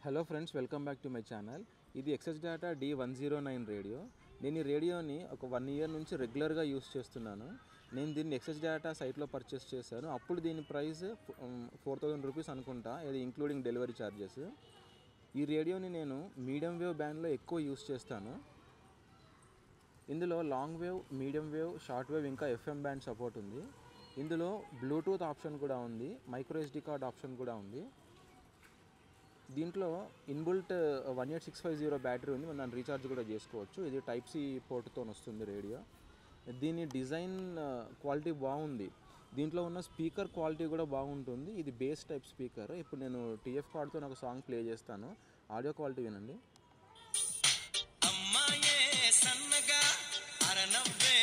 Hello friends, welcome back to my channel. ఇది excess data D109 radio. నేను ఈ రేడియోని ఒక 1 ఇయర్ నుంచి రెగ్యులర్గా యూస్ చేస్తున్నాను. నేను దీన్ని ఎక్సెస్ డేటా సైట్లో పర్చేస్ చేశాను. అప్పుడు దీని ప్రైస్ 4000 రూపీస్ అనుకుంటా, ఇది ఇంక్లూడింగ్ డెలివరీ ఛార్జెస్. ఈ రేడియోని నేను మీడియం వేవ్ బ్యాండ్లో ఎక్కువ యూస్ చేస్తాను. ఇందులో long wave, medium wave, short wave ఇంకా FM బ్యాండ్ సపోర్ట్ ఉంది. ఇందులో బ్లూటూత్ ఆప్షన్ కూడా ఉంది, మైక్రో SD కార్డ్ ఆప్షన్ కూడా ఉంది. దీంట్లో ఇన్బుల్ట్ 18650 బ్యాటరీ ఉంది, మనం రీఛార్జ్ కూడా చేసుకోవచ్చు. ఇది టైప్ C పోర్ట్తో వస్తుంది రేడియో. దీని డిజైన్ క్వాలిటీ బాగుంది. దీంట్లో ఉన్న స్పీకర్ క్వాలిటీ కూడా బాగుంటుంది. ఇది బేస్ టైప్ స్పీకర్. ఇప్పుడు నేను TF కార్డ్తో ఒక సాంగ్ ప్లే చేస్తాను, ఆడియో క్వాలిటీ వినండి. అమ్మాయే సన్నగా అరనవ్వే